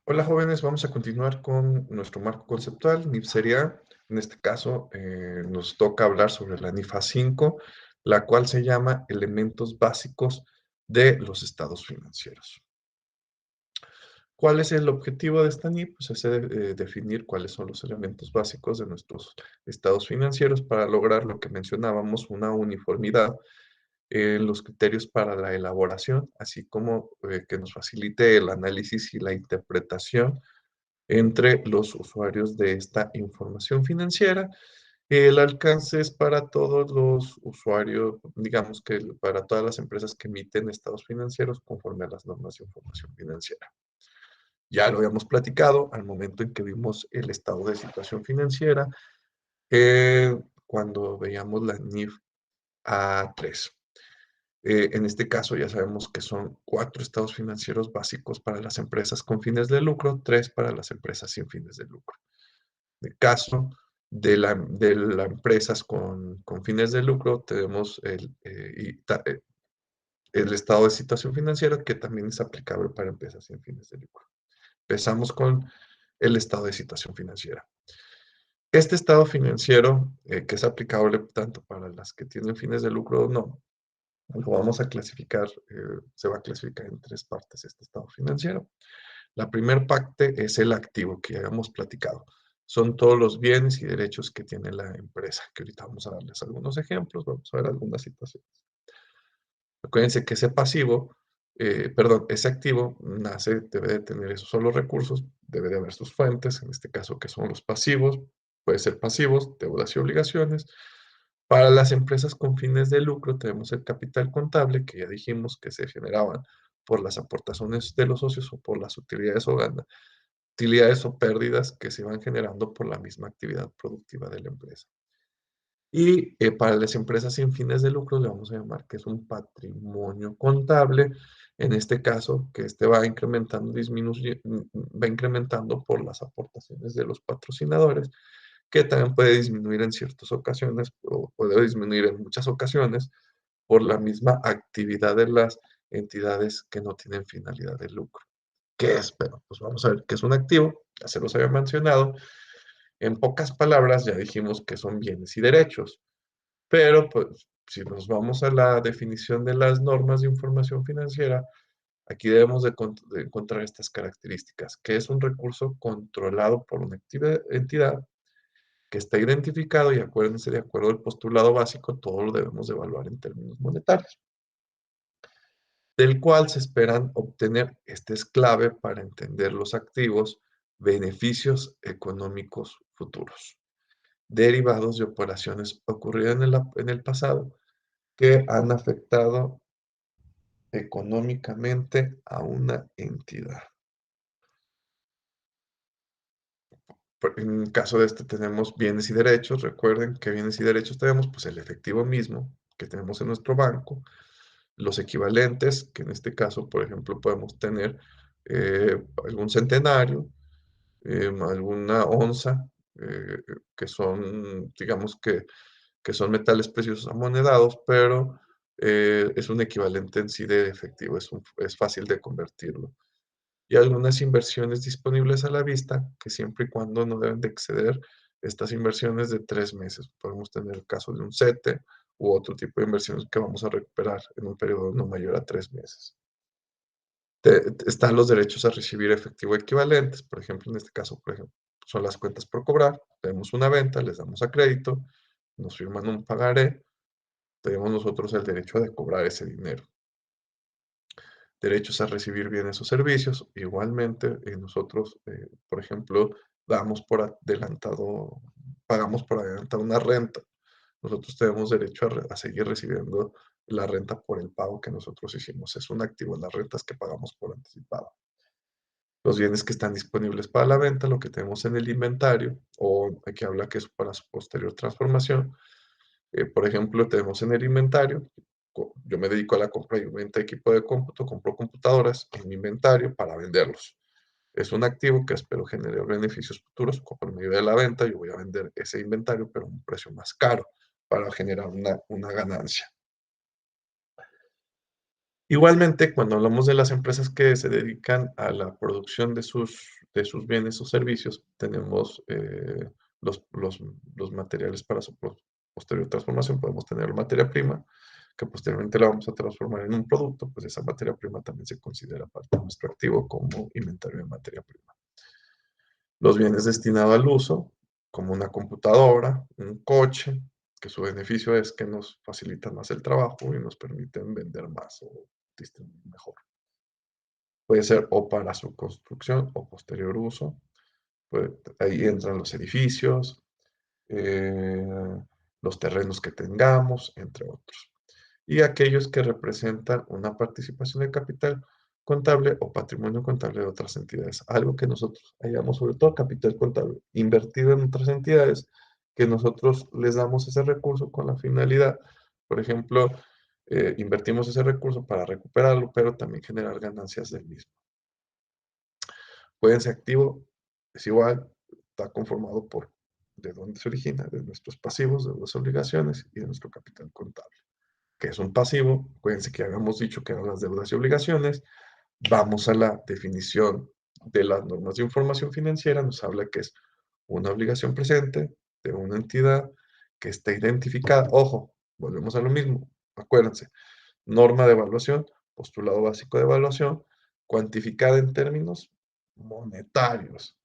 Hola jóvenes, vamos a continuar con nuestro marco conceptual, NIF Serie A. En este caso nos toca hablar sobre la NIF A5, la cual se llama Elementos Básicos de los Estados Financieros. ¿Cuál es el objetivo de esta NIF? Pues es definir cuáles son los elementos básicos de nuestros estados financieros para lograr lo que mencionábamos, una uniformidad en los criterios para la elaboración, así como que nos facilite el análisis y la interpretación entre los usuarios de esta información financiera. El alcance es para todos los usuarios, digamos que para todas las empresas que emiten estados financieros conforme a las normas de información financiera. Ya lo habíamos platicado al momento en que vimos el estado de situación financiera, cuando veíamos la NIF A3. En este caso ya sabemos que son 4 estados financieros básicos para las empresas con fines de lucro, 3 para las empresas sin fines de lucro. En el caso de las empresas con fines de lucro, tenemos el estado de situación financiera, que también es aplicable para empresas sin fines de lucro. Empezamos con el estado de situación financiera. Este estado financiero, que es aplicable tanto para las que tienen fines de lucro o no, lo vamos a clasificar, se va a clasificar en 3 partes este estado financiero. La primera parte es el activo, que ya hemos platicado. Son todos los bienes y derechos que tiene la empresa, que ahorita vamos a darles algunos ejemplos, vamos a ver algunas situaciones. Acuérdense que ese pasivo, ese activo nace, debe de tener esos solos recursos, debe de haber sus fuentes, en este caso que son los pasivos, puede ser pasivos, deudas y obligaciones. Para las empresas con fines de lucro tenemos el capital contable, que ya dijimos que se generaban por las aportaciones de los socios o por las utilidades o pérdidas que se van generando por la misma actividad productiva de la empresa. Y para las empresas sin fines de lucro le vamos a llamar que es un patrimonio contable, en este caso, que este va incrementando, va incrementando por las aportaciones de los patrocinadores, que también puede disminuir en ciertas ocasiones o puede disminuir en muchas ocasiones por la misma actividad de las entidades que no tienen finalidad de lucro. ¿Qué es? Pero pues vamos a ver qué es un activo, ya se los había mencionado. En pocas palabras ya dijimos que son bienes y derechos. Pero, pues, si nos vamos a la definición de las normas de información financiera, aquí debemos de encontrar estas características, que es un recurso controlado por una entidad que está identificado y acuérdense, de acuerdo al postulado básico, todo lo debemos de evaluar en términos monetarios, del cual se esperan obtener, este es clave para entender los activos, beneficios económicos futuros, derivados de operaciones ocurridas en el pasado que han afectado económicamente a una entidad. En el caso de este tenemos bienes y derechos. Recuerden que bienes y derechos tenemos pues el efectivo mismo que tenemos en nuestro banco, los equivalentes, que en este caso, por ejemplo, podemos tener algún centenario, alguna onza, que son, digamos que son metales preciosos amonedados, pero es un equivalente en sí de efectivo, es fácil de convertirlo. Y algunas inversiones disponibles a la vista, que siempre y cuando no deben de exceder estas inversiones de 3 meses. Podemos tener el caso de un CETE u otro tipo de inversiones que vamos a recuperar en un periodo no mayor a 3 meses. Están los derechos a recibir efectivo equivalentes, por ejemplo, en este caso, por ejemplo, son las cuentas por cobrar. Tenemos una venta, les damos a crédito, nos firman un pagaré, tenemos nosotros el derecho de cobrar ese dinero. Derechos a recibir bienes o servicios. Igualmente, nosotros, por ejemplo, pagamos por adelantado una renta. Nosotros tenemos derecho a seguir recibiendo la renta por el pago que nosotros hicimos. Es un activo, las rentas que pagamos por anticipado. Los bienes que están disponibles para la venta, lo que tenemos en el inventario, o aquí habla que es para su posterior transformación. Por ejemplo, tenemos en el inventario, yo me dedico a la compra y venta de equipo de cómputo, compro computadoras en mi inventario para venderlos. Es un activo que espero generar beneficios futuros. Por medio de la venta, yo voy a vender ese inventario, pero a un precio más caro para generar una ganancia. Igualmente, cuando hablamos de las empresas que se dedican a la producción de sus bienes o servicios, tenemos los materiales para su posterior transformación. Podemos tener materia prima, que posteriormente la vamos a transformar en un producto, pues esa materia prima también se considera parte de nuestro activo como inventario de materia prima. Los bienes destinados al uso, como una computadora, un coche, que su beneficio es que nos facilitan más el trabajo y nos permiten vender más o distribuir mejor. Puede ser o para su construcción o posterior uso. Ahí entran los edificios, eh, los terrenos que tengamos, entre otros. Y aquellos que representan una participación de capital contable o patrimonio contable de otras entidades. Algo que nosotros hayamos, sobre todo capital contable, invertido en otras entidades, que nosotros les damos ese recurso con la finalidad, por ejemplo, invertimos ese recurso para recuperarlo, pero también generar ganancias del mismo. Pueden ser activo, es igual, está conformado por de dónde se origina, de nuestros pasivos, de las obligaciones y de nuestro capital contable. ¿Que es un pasivo? Acuérdense que habíamos dicho que eran las deudas y obligaciones. Vamos a la definición de las normas de información financiera, nos habla que es una obligación presente de una entidad que está identificada. Ojo, volvemos a lo mismo, acuérdense, norma de evaluación, postulado básico de evaluación, cuantificada en términos monetarios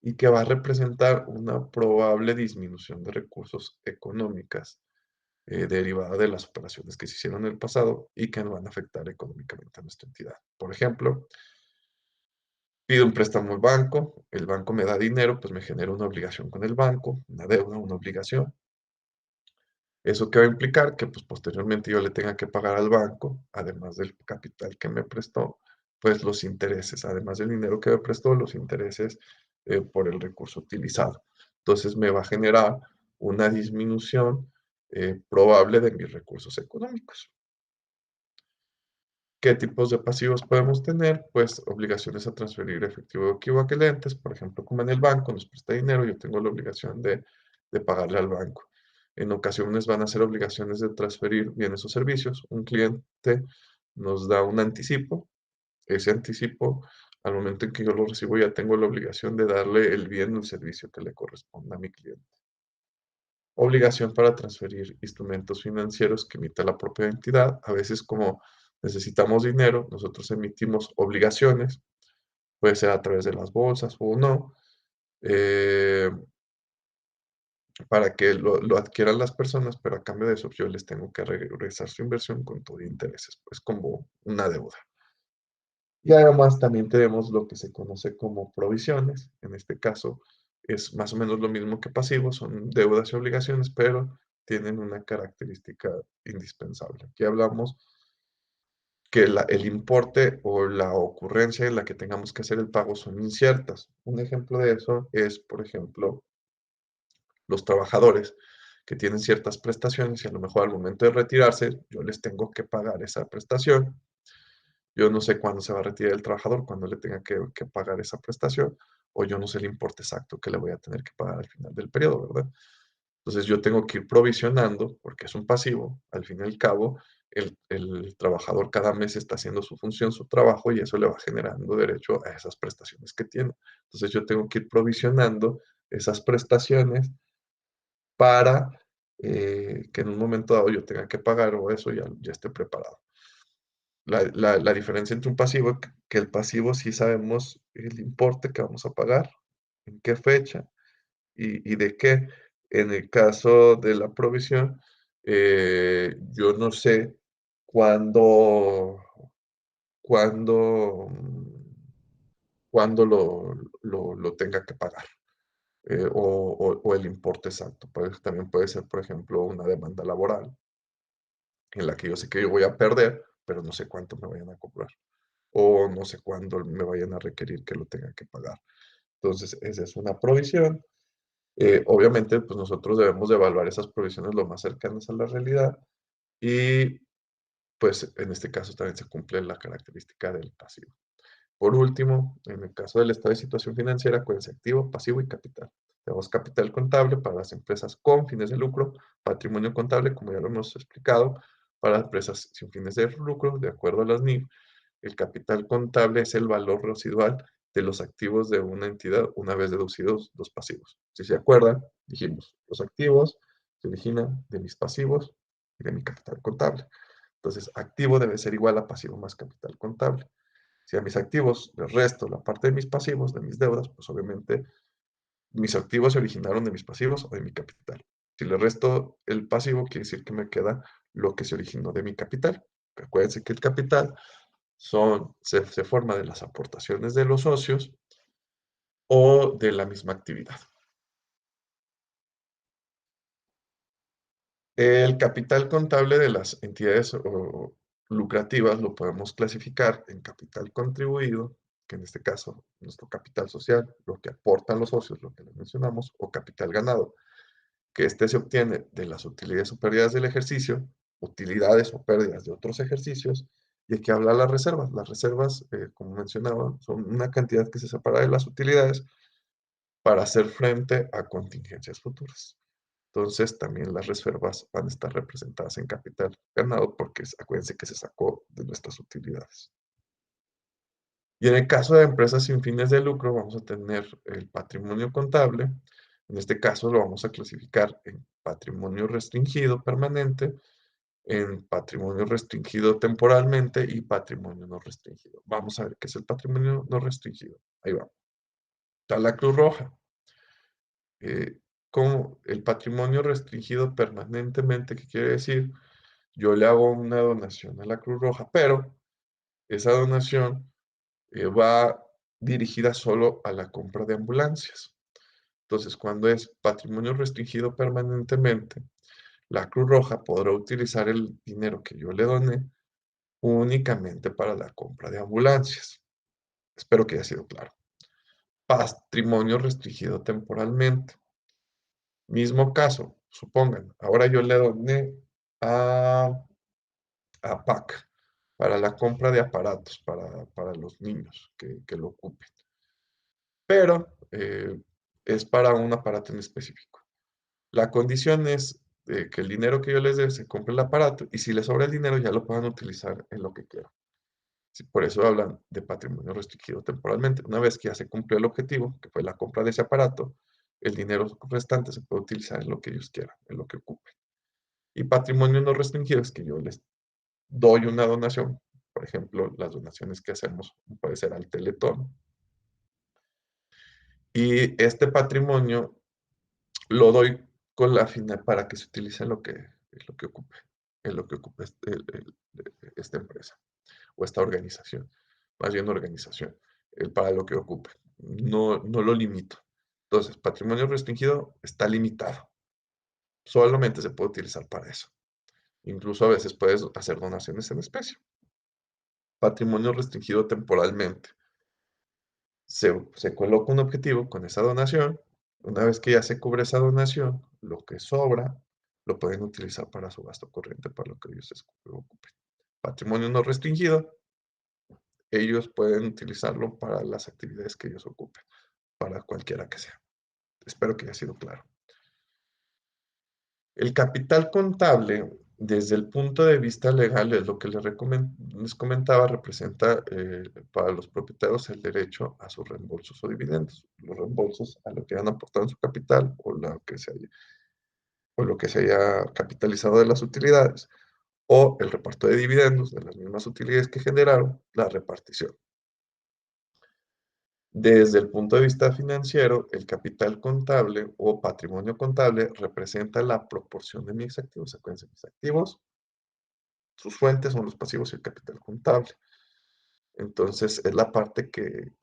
y que va a representar una probable disminución de recursos económicas derivada de las operaciones que se hicieron en el pasado y que nos van a afectar económicamente a nuestra entidad. Por ejemplo, pido un préstamo al banco, el banco me da dinero, pues me genera una obligación con el banco, una deuda, una obligación. ¿Eso qué va a implicar? Que pues posteriormente yo le tenga que pagar al banco, además del capital que me prestó, pues los intereses, además del dinero que me prestó, los intereses por el recurso utilizado. Entonces me va a generar una disminución probable de mis recursos económicos. ¿Qué tipos de pasivos podemos tener? Pues obligaciones a transferir efectivo equivalentes, por ejemplo, como en el banco nos presta dinero, yo tengo la obligación de pagarle al banco. En ocasiones van a ser obligaciones de transferir bienes o servicios. Un cliente nos da un anticipo, ese anticipo, al momento en que yo lo recibo, ya tengo la obligación de darle el bien o el servicio que le corresponda a mi cliente. Obligación para transferir instrumentos financieros que emita la propia entidad. A veces, como necesitamos dinero, nosotros emitimos obligaciones, puede ser a través de las bolsas o no, eh, para que lo adquieran las personas, pero a cambio de eso yo les tengo que regresar su inversión con todo intereses, pues como una deuda. Y además también tenemos lo que se conoce como provisiones. En este caso es más o menos lo mismo que pasivos, son deudas y obligaciones, pero tienen una característica indispensable. Aquí hablamos que el importe o la ocurrencia en la que tengamos que hacer el pago son inciertas. Un ejemplo de eso es, por ejemplo, los trabajadores que tienen ciertas prestaciones y a lo mejor al momento de retirarse yo les tengo que pagar esa prestación. Yo no sé cuándo se va a retirar el trabajador, cuándo le tenga que pagar esa prestación, o yo no sé el importe exacto que le voy a tener que pagar al final del periodo, ¿verdad? Entonces yo tengo que ir provisionando, porque es un pasivo, al fin y al cabo, el trabajador cada mes está haciendo su función, su trabajo, y eso le va generando derecho a esas prestaciones que tiene. Entonces yo tengo que ir provisionando esas prestaciones para que en un momento dado yo tenga que pagar o eso ya esté preparado. La diferencia entre un pasivo, que el pasivo sí sabemos el importe que vamos a pagar, en qué fecha y de qué. En el caso de la provisión, yo no sé cuándo cuándo, cuándo lo tenga que pagar, o el importe exacto. También puede ser, por ejemplo, una demanda laboral, en la que yo sé que yo voy a perder, pero no sé cuánto me vayan a cobrar. O no sé cuándo me vayan a requerir que lo tenga que pagar. Entonces, esa es una provisión. Obviamente, pues nosotros debemos de evaluar esas provisiones lo más cercanas a la realidad y pues en este caso también se cumple la característica del pasivo. Por último, en el caso del estado de situación financiera, acuérdense activo, pasivo y capital. Tenemos capital contable para las empresas con fines de lucro, patrimonio contable, como ya lo hemos explicado, Para empresas sin fines de lucro, de acuerdo a las NIF, el capital contable es el valor residual de los activos de una entidad una vez deducidos los pasivos. Si se acuerdan, dijimos, los activos se originan de mis pasivos y de mi capital contable. Entonces, activo debe ser igual a pasivo más capital contable. Si a mis activos les resto la parte de mis pasivos, de mis deudas, pues obviamente mis activos se originaron de mis pasivos o de mi capital. Si le resto el pasivo, quiere decir que me queda lo que se originó de mi capital. Acuérdense que el capital se forma de las aportaciones de los socios o de la misma actividad. El capital contable de las entidades lucrativas lo podemos clasificar en capital contribuido, que en este caso, nuestro capital social, lo que aportan los socios, lo que les mencionamos, o capital ganado, que este se obtiene de las utilidades o pérdidas del ejercicio, utilidades o pérdidas de otros ejercicios, y aquí habla las reservas. Las reservas, como mencionaba, son una cantidad que se separa de las utilidades para hacer frente a contingencias futuras. Entonces, también las reservas van a estar representadas en capital ganado porque acuérdense que se sacó de nuestras utilidades. Y en el caso de empresas sin fines de lucro, vamos a tener el patrimonio contable. En este caso lo vamos a clasificar en patrimonio restringido permanente, en patrimonio restringido temporalmente y patrimonio no restringido. Vamos a ver qué es el patrimonio no restringido. Ahí va. Está la Cruz Roja. Como el patrimonio restringido permanentemente, ¿qué quiere decir? Yo le hago una donación a la Cruz Roja, pero esa donación va dirigida solo a la compra de ambulancias. Entonces, cuando es patrimonio restringido permanentemente, la Cruz Roja podrá utilizar el dinero que yo le doné únicamente para la compra de ambulancias. Espero que haya sido claro. Patrimonio restringido temporalmente. Mismo caso, supongan, ahora yo le doné a, a PAC para la compra de aparatos para los niños que lo ocupen, pero es para un aparato en específico. La condición es que el dinero que yo les dé se compre el aparato y si les sobra el dinero ya lo puedan utilizar en lo que quieran. Sí, por eso hablan de patrimonio restringido temporalmente. Una vez que ya se cumplió el objetivo, que fue la compra de ese aparato, el dinero restante se puede utilizar en lo que ellos quieran, en lo que ocupen. Y patrimonio no restringido es que yo les doy una donación. Por ejemplo, las donaciones que hacemos puede ser al Teletón. Y este patrimonio lo doy con la final para que se utilice en lo que ocupe, en lo que ocupe esta empresa o esta organización, más bien organización, para lo que ocupe. No, no lo limito. Entonces, patrimonio restringido está limitado. Solamente se puede utilizar para eso. Incluso a veces puedes hacer donaciones en especie. Patrimonio restringido temporalmente. Se coloca un objetivo con esa donación. Una vez que ya se cubre esa donación, lo que sobra lo pueden utilizar para su gasto corriente, para lo que ellos ocupen. Patrimonio no restringido, ellos pueden utilizarlo para las actividades que ellos ocupen, para cualquiera que sea. Espero que haya sido claro. El capital contable, desde el punto de vista legal, es lo que les comentaba, representa para los propietarios el derecho a sus reembolsos o dividendos. Los reembolsos a lo que han aportado en su capital o lo que se haya capitalizado de las utilidades, o el reparto de dividendos de las mismas utilidades que generaron, la repartición. Desde el punto de vista financiero, el capital contable o patrimonio contable representa la proporción de mis activos. Acuérdense, mis activos, sus fuentes son los pasivos y el capital contable. Entonces, es la parte que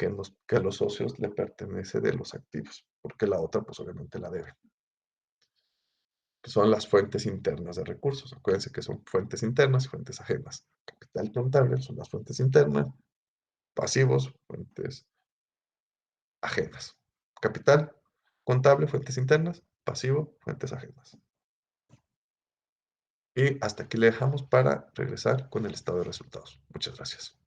a los socios le pertenece de los activos, porque la otra, pues obviamente la deben. Que son las fuentes internas de recursos. Acuérdense que son fuentes internas y fuentes ajenas. Capital contable son las fuentes internas, pasivos, fuentes ajenas. Capital contable, fuentes internas, pasivo, fuentes ajenas. Y hasta aquí le dejamos para regresar con el estado de resultados. Muchas gracias.